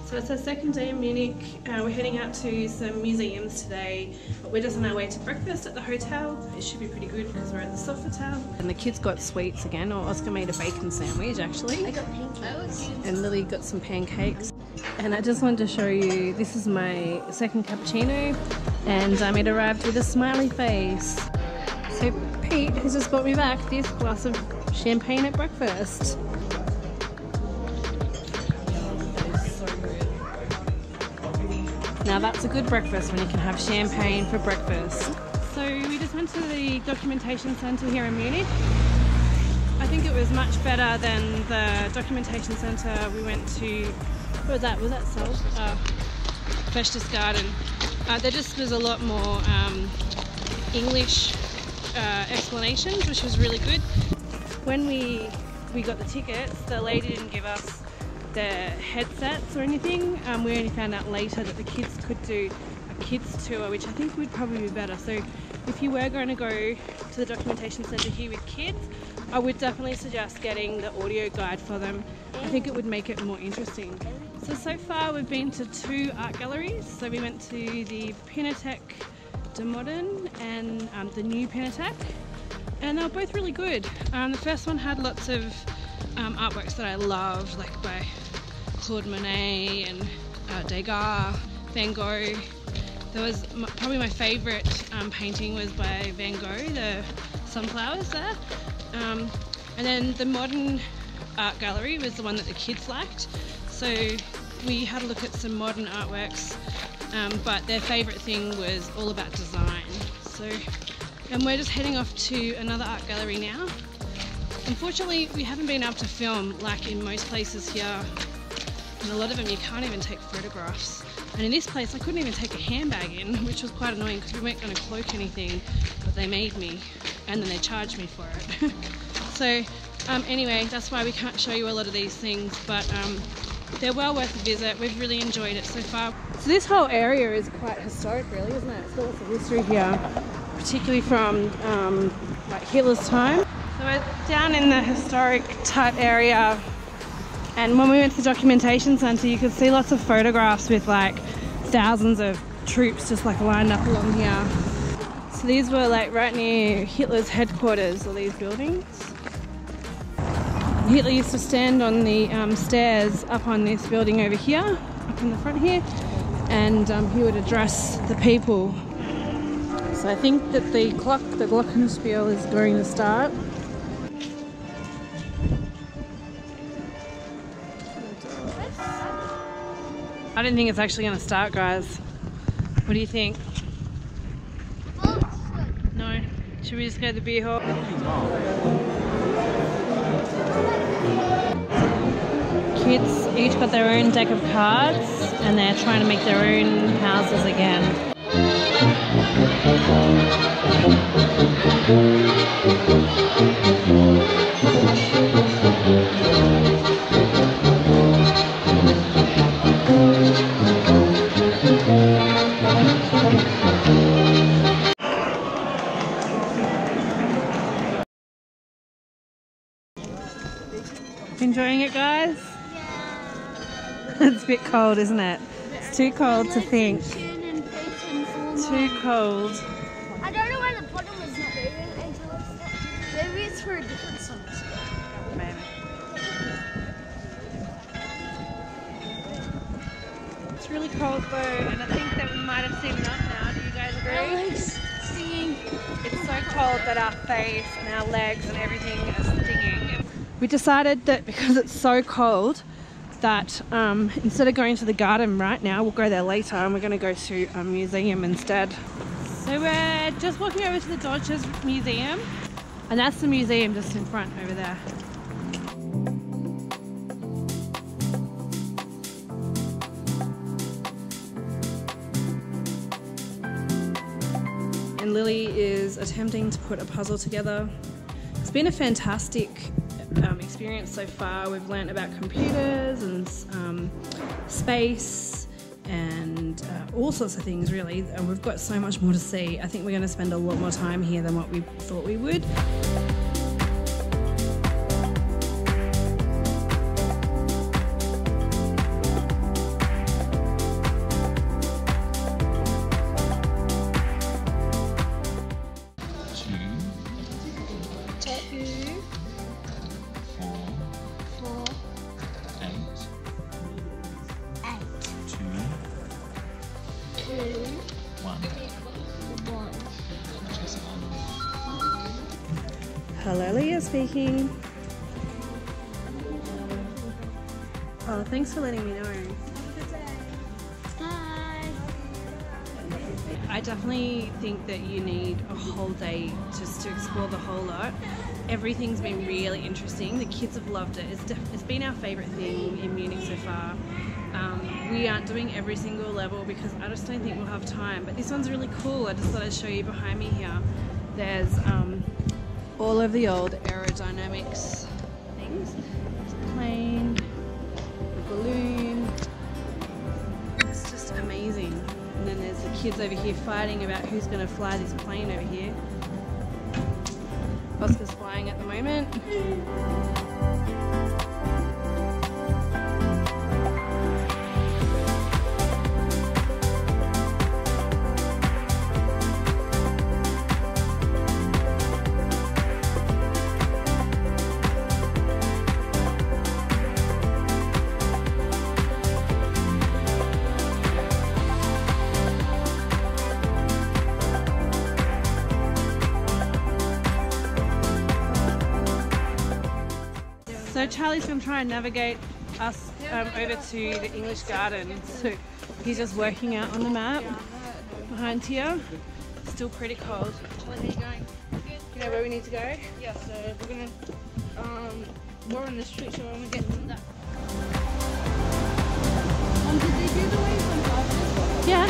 So it's our second day in Munich. We're heading out to some museums today, but we're just on our way to breakfast at the hotel. It should be pretty good because we're at the Sofitel. And the kids got sweets again, or Oscar made a bacon sandwich actually. I got pancakes. And Lily got some pancakes. And I just wanted to show you, this is my second cappuccino, and it arrived with a smiley face. So Pete has just brought me back this glass of champagne at breakfast. Now that's a good breakfast when you can have champagne for breakfast. So we just went to the documentation centre here in Munich. I think it was much better than the documentation centre we went to. What was that? Was that Salt? Garden. There just was a lot more English explanations, which was really good. When we got the tickets, the lady didn't give us the headsets or anything. We only found out later that the kids could do a kids tour, which I think would probably be better. So if you were going to go to the documentation centre here with kids, I would definitely suggest getting the audio guide for them. I think it would make it more interesting. So far we've been to 2 art galleries. So we went to the Pinakothek de Modern and the Nueu Pinakothek, and they were both really good. The first one had lots of artworks that I loved, like by Claude Monet and Degas, Van Gogh. There was probably my favourite painting was by Van Gogh, the sunflowers there. And then the modern art gallery was the one that the kids liked. So we had a look at some modern artworks, but their favourite thing was all about design. And we're just heading off to another art gallery now. Unfortunately, we haven't been able to film like in most places here. And a lot of them you can't even take photographs. And in this place I couldn't even take a handbag in, which was quite annoying because we weren't going to cloak anything, but they made me and then they charged me for it. So anyway, that's why we can't show you a lot of these things, but they're well worth a visit. We've really enjoyed it so far. So this whole area is quite historic really, isn't it? It's got lots of history here, particularly from like Hitler's time. So we're down in the historic type area, and when we went to the documentation centre you could see lots of photographs with like thousands of troops just like lined up along here. So these were like right near Hitler's headquarters, all these buildings. Hitler used to stand on the stairs up on this building over here, up in the front here, and he would address the people. So I think that the Glockenspiel is going to start. I don't think it's actually going to start, guys. What do you think? No? Should we just go to the beer hall? Kids each got their own deck of cards and they're trying to make their own houses again. Enjoying it, guys? Yeah. It's a bit cold, isn't it? It's too cold to think. Too cold. I don't know why the bottom is not moving until it's... Maybe it's for a different song. Maybe. It's really cold though, and I think that we might have seen enough now. Do you guys agree? It's so cold that our face and our legs and everything are stinging. We decided that because it's so cold that instead of going to the garden right now, we'll go there later, and we're going to go to a museum instead. So we're just walking over to the Deutsches Museum, and that's the museum just in front over there. And Lily is attempting to put a puzzle together. It's been a fantastic experience so far. We've learnt about computers and space and all sorts of things really, and we've got so much more to see. I think we're going to spend a lot more time here than what we thought we would. Hello, Leah speaking. Oh, thanks for letting me know. Bye. I definitely think that you need a whole day just to explore the whole lot. Everything's been really interesting. The kids have loved it. It's been our favourite thing in Munich so far. We aren't doing every single level because I just don't think we'll have time. But this one's really cool. I just thought I'd show you behind me here. There's all of the old aerodynamics things. There's a plane, the balloon. It's just amazing. And then there's the kids over here fighting about who's going to fly this plane over here. Oscar's flying at the moment. So Charlie's going to try and navigate us over to the English Garden. So he's just working out on the map behind here. Still pretty cold. Charlie, how are you going? Good. You know where we need to go? Yeah, so we're gonna we're on the street, so when we get to that. Did they do the way from Boston? Yeah.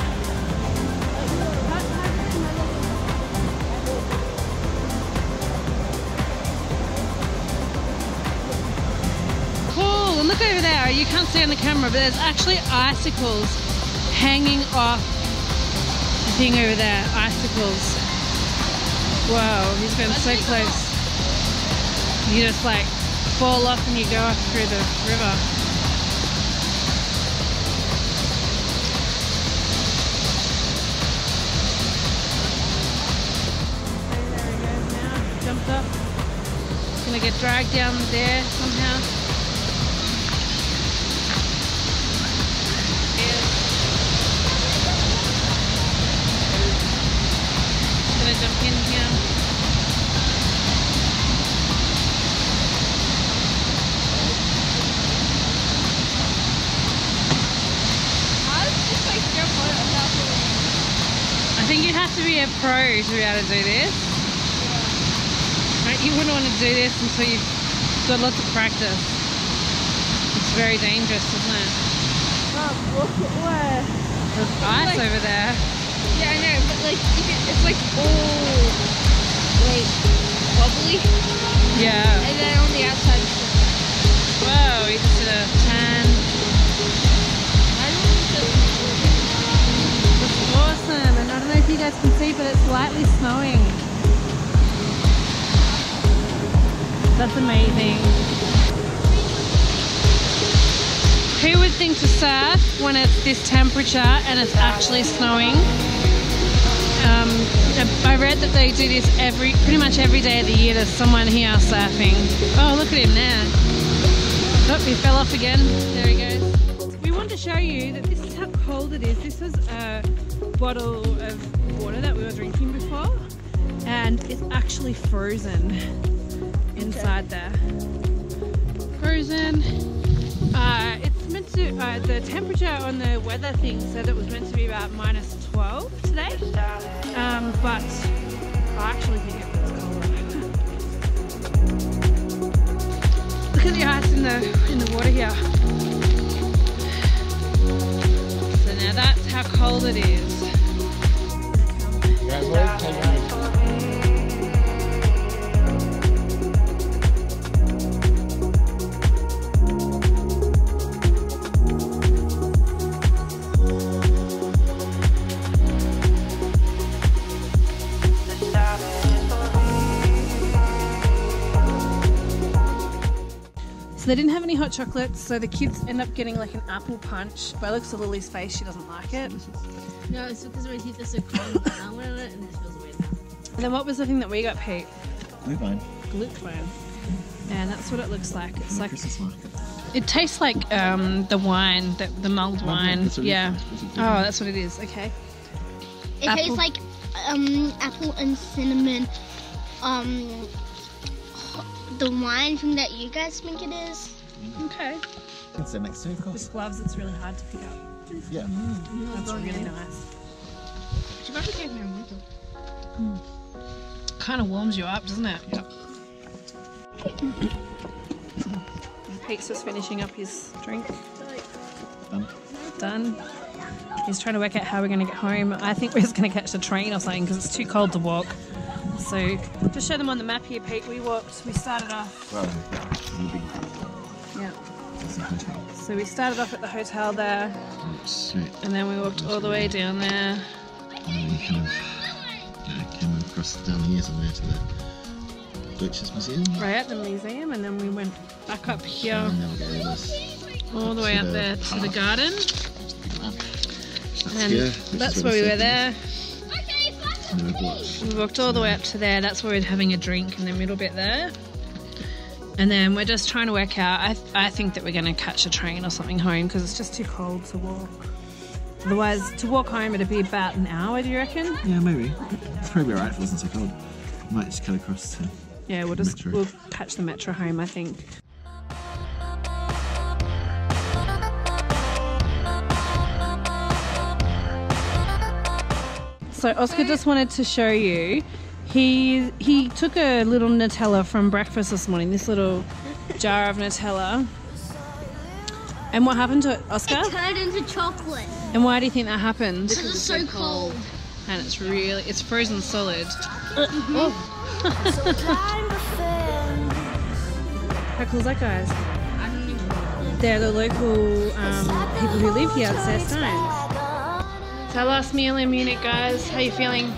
Cool, and look over there. You can't see on the camera, but there's actually icicles hanging off the thing over there. Icicles. Whoa, he's been so close. You just like fall off and you go off through the river. There he goes now. Jumped up. He's gonna get dragged down there somehow. Gonna jump in here. I think you have to be a pro to be able to do this. Right? You wouldn't want to do this until you've got lots of practice. It's very dangerous, isn't it? What? There's ice over there. Yeah, I know, but like it's like all like wobbly. Yeah. And then on the outside. Whoa, you just did a tan. That's awesome. And I don't know if you guys can see, but it's lightly snowing. That's amazing. Who would think to surf when it's this temperature and it's actually snowing? I read that they do this pretty much every day of the year. There's someone here surfing. Oh, look at him there. Oh, he fell off again. There he goes. We want to show you that this is how cold it is. This was a bottle of water that we were drinking before, and it's actually frozen inside there. Frozen. It's meant to, the temperature on the weather thing said it was meant to be about -12 today, but I actually think it's colder. Look at the ice in the water here. So now that's how cold it is. You guys like it? So they didn't have any hot chocolates, so the kids end up getting like an apple punch. By the looks of Lily's face, she doesn't like it. No, it's because my teeth are so cold. I went on it and it feels weird now. And then what was the thing that we got, Pete? Glühwein. Glühwein. And that's what it looks like. It's like Christmas market. it tastes like the wine, the mulled wine. That's what Yeah. it is. Oh, that's what it is. Okay. It Apple. tastes like apple and cinnamon, the wine thing that you guys think it is. Okay. Can sit next to you, of course. With gloves, it's really hard to pick up. Yeah. That's really nice. Kind of warms you up, doesn't it? Yep. Pete's just finishing up his drink. Done. Done. He's trying to work out how we're going to get home. I think we're just going to catch the train or something because it's too cold to walk. So, just show them on the map here, Pete. We started off. Well, big. Yeah. That's a hotel. So we started off at the hotel there, Straight. and then we walked all the way down there. And then we kind of came across down here somewhere to the Deutsches Museum. Right at the museum, and then we went back up here, And then we get all this. all the way up there to the garden. That's And here. that's where we were there. And then we walked. We walked all the way up to there. That's where we're having a drink in the middle bit there. And then we're just trying to work out. I think that we're going to catch a train or something home because it's just too cold to walk. Otherwise, to walk home it'd be about an hour. Do you reckon? Yeah, maybe. It's probably alright if it wasn't so cold. Might just cut across to. Yeah, we'll Metro. catch the metro home, I think. So Oscar just wanted to show you. He took a little Nutella from breakfast this morning. This little jar of Nutella. And what happened to it, Oscar? It turned into chocolate. And why do you think that happened? Because it's so cold. And it's frozen solid. How cool is that, guys? They're the local people who live here. It's their stones. It's our last meal in Munich, guys. How are you feeling?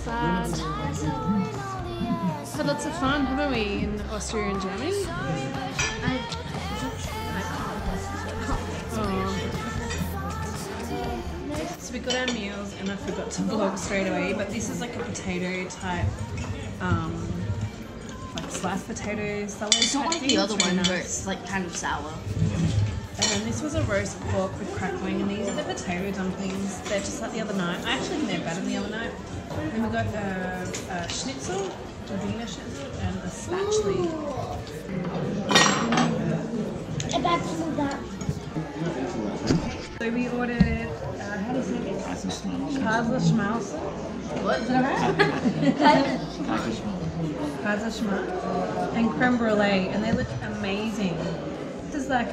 Sad. Had lots of fun, haven't we, in Austria and Germany? So we got our meals, and I forgot to vlog straight away, but this is like a potato type, like sliced potato salad. It's not type like thing. the other It's really one where nice. it's like kind of sour. And then this was a roast pork with crackling, and these are the potato dumplings. They're just like the other night. I actually think they're better than the other night. Then we got a schnitzel, a Wiener schnitzel, and a spatchli. So we ordered, how do you say it? Kaiserschmalz. What? Is that right? Kaiserschmalz. And creme brulee, and they look amazing. This is like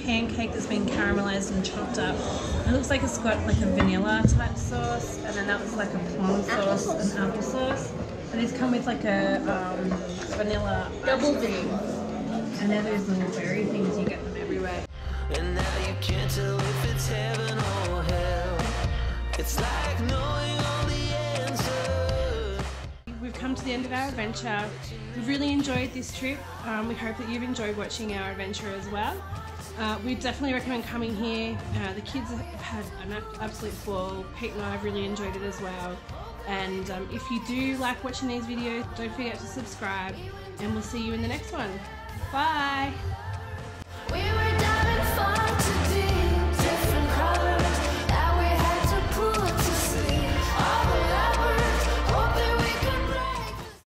pancake that's been caramelized and chopped up. It looks like it's got like a vanilla type sauce, and then that was like a plum sauce and applesauce. And these come with like a vanilla double thing. And then there's little berry things, you get them everywhere. And now you can't tell if it's heaven or hell. It's like knowing all the answers. We've come to the end of our adventure. We've really enjoyed this trip. We hope that you've enjoyed watching our adventure as well. We definitely recommend coming here. The kids have had an absolute ball. Pete and I have really enjoyed it as well. And if you do like watching these videos, don't forget to subscribe, and we'll see you in the next one. Bye!